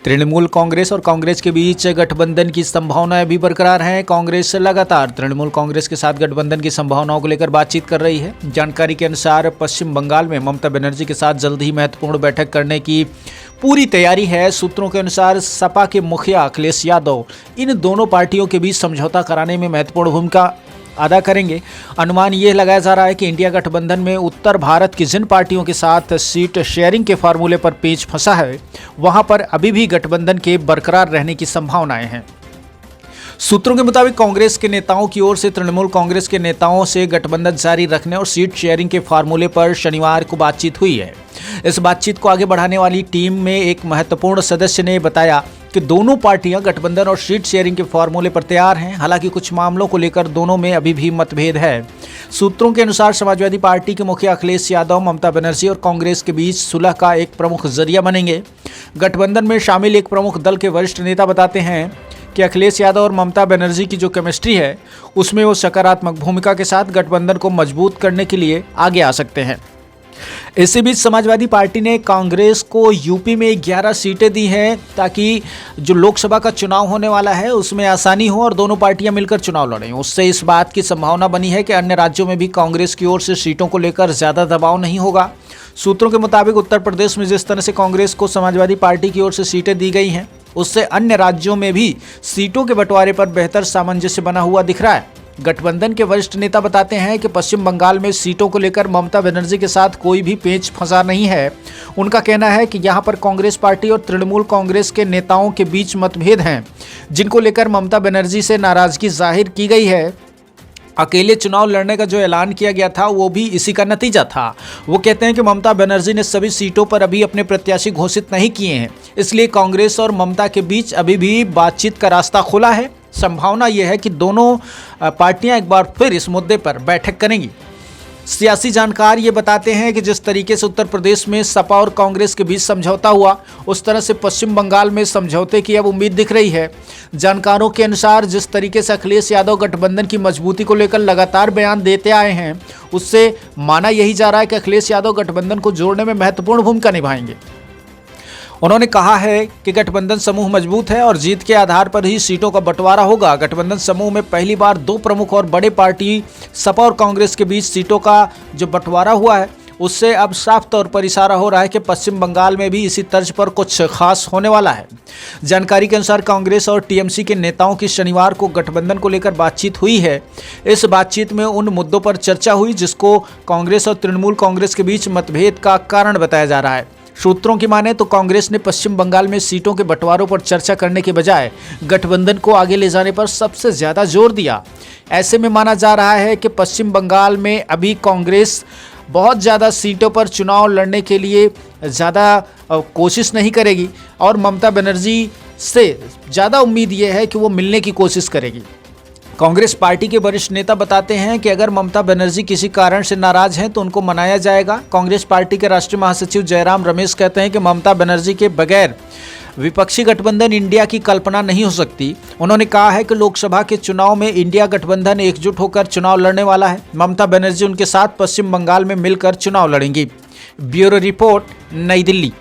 तृणमूल कांग्रेस और कांग्रेस के बीच गठबंधन की संभावनाएं भी बरकरार हैं। कांग्रेस लगातार तृणमूल कांग्रेस के साथ गठबंधन की संभावनाओं को लेकर बातचीत कर रही है। जानकारी के अनुसार पश्चिम बंगाल में ममता बनर्जी के साथ जल्द ही महत्वपूर्ण बैठक करने की पूरी तैयारी है। सूत्रों के अनुसार सपा के मुखिया अखिलेश यादव इन दोनों पार्टियों के बीच समझौता कराने में महत्वपूर्ण भूमिका अदा करेंगे। अनुमान ये लगाया जा रहा है कि इंडिया गठबंधन में उत्तर भारत की जिन पार्टियों के साथ सीट शेयरिंग के फार्मूले पर पेच फंसा है, वहां पर अभी भी गठबंधन के बरकरार रहने की संभावनाएं हैं। सूत्रों के मुताबिक कांग्रेस के नेताओं की ओर से तृणमूल कांग्रेस के नेताओं से गठबंधन जारी रखने और सीट शेयरिंग के फार्मूले पर शनिवार को बातचीत हुई है। इस बातचीत को आगे बढ़ाने वाली टीम में एक महत्वपूर्ण सदस्य ने बताया कि दोनों पार्टियां गठबंधन और सीट शेयरिंग के फार्मूले पर तैयार हैं। हालांकि कुछ मामलों को लेकर दोनों में अभी भी मतभेद है। सूत्रों के अनुसार समाजवादी पार्टी के मुखिया अखिलेश यादव ममता बनर्जी और कांग्रेस के बीच सुलह का एक प्रमुख जरिया बनेंगे। गठबंधन में शामिल एक प्रमुख दल के वरिष्ठ नेता बताते हैं कि अखिलेश यादव और ममता बनर्जी की जो केमिस्ट्री है, उसमें वो सकारात्मक भूमिका के साथ गठबंधन को मजबूत करने के लिए आगे आ सकते हैं। इसी बीच समाजवादी पार्टी ने कांग्रेस को यूपी में 11 सीटें दी हैं ताकि जो लोकसभा का चुनाव होने वाला है उसमें आसानी हो और दोनों पार्टियां मिलकर चुनाव लड़ें। उससे इस बात की संभावना बनी है कि अन्य राज्यों में भी कांग्रेस की ओर से सीटों को लेकर ज़्यादा दबाव नहीं होगा। सूत्रों के मुताबिक उत्तर प्रदेश में जिस तरह से कांग्रेस को समाजवादी पार्टी की ओर से सीटें दी गई हैं, उससे अन्य राज्यों में भी सीटों के बंटवारे पर बेहतर सामंजस्य बना हुआ दिख रहा है। गठबंधन के वरिष्ठ नेता बताते हैं कि पश्चिम बंगाल में सीटों को लेकर ममता बनर्जी के साथ कोई भी पेच फंसा नहीं है। उनका कहना है कि यहां पर कांग्रेस पार्टी और तृणमूल कांग्रेस के नेताओं के बीच मतभेद हैं, जिनको लेकर ममता बनर्जी से नाराजगी जाहिर की गई है। अकेले चुनाव लड़ने का जो ऐलान किया गया था वो भी इसी का नतीजा था। वो कहते हैं कि ममता बनर्जी ने सभी सीटों पर अभी अपने प्रत्याशी घोषित नहीं किए हैं, इसलिए कांग्रेस और ममता के बीच अभी भी बातचीत का रास्ता खुला है। संभावना यह है कि दोनों पार्टियां एक बार फिर इस मुद्दे पर बैठक करेंगी। सियासी जानकार ये बताते हैं कि जिस तरीके से उत्तर प्रदेश में सपा और कांग्रेस के बीच समझौता हुआ, उस तरह से पश्चिम बंगाल में समझौते की अब उम्मीद दिख रही है। जानकारों के अनुसार जिस तरीके से अखिलेश यादव गठबंधन की मजबूती को लेकर लगातार बयान देते आए हैं, उससे माना यही जा रहा है कि अखिलेश यादव गठबंधन को जोड़ने में महत्वपूर्ण भूमिका निभाएंगे। उन्होंने कहा है कि गठबंधन समूह मजबूत है और जीत के आधार पर ही सीटों का बंटवारा होगा। गठबंधन समूह में पहली बार दो प्रमुख और बड़े पार्टी सपा और कांग्रेस के बीच सीटों का जो बंटवारा हुआ है, उससे अब साफ तौर पर इशारा हो रहा है कि पश्चिम बंगाल में भी इसी तर्ज पर कुछ खास होने वाला है। जानकारी के अनुसार कांग्रेस और टीएमसी के नेताओं की शनिवार को गठबंधन को लेकर बातचीत हुई है। इस बातचीत में उन मुद्दों पर चर्चा हुई जिसको कांग्रेस और तृणमूल कांग्रेस के बीच मतभेद का कारण बताया जा रहा है। सूत्रों की माने तो कांग्रेस ने पश्चिम बंगाल में सीटों के बंटवारों पर चर्चा करने के बजाय गठबंधन को आगे ले जाने पर सबसे ज़्यादा जोर दिया। ऐसे में माना जा रहा है कि पश्चिम बंगाल में अभी कांग्रेस बहुत ज़्यादा सीटों पर चुनाव लड़ने के लिए ज़्यादा कोशिश नहीं करेगी और ममता बनर्जी से ज़्यादा उम्मीद यह है कि वो मिलने की कोशिश करेगी। कांग्रेस पार्टी के वरिष्ठ नेता बताते हैं कि अगर ममता बनर्जी किसी कारण से नाराज हैं तो उनको मनाया जाएगा। कांग्रेस पार्टी के राष्ट्रीय महासचिव जयराम रमेश कहते हैं कि ममता बनर्जी के बगैर विपक्षी गठबंधन इंडिया की कल्पना नहीं हो सकती। उन्होंने कहा है कि लोकसभा के चुनाव में इंडिया गठबंधन एकजुट होकर चुनाव लड़ने वाला है। ममता बनर्जी उनके साथ पश्चिम बंगाल में मिलकर चुनाव लड़ेंगी। ब्यूरो रिपोर्ट, नई दिल्ली।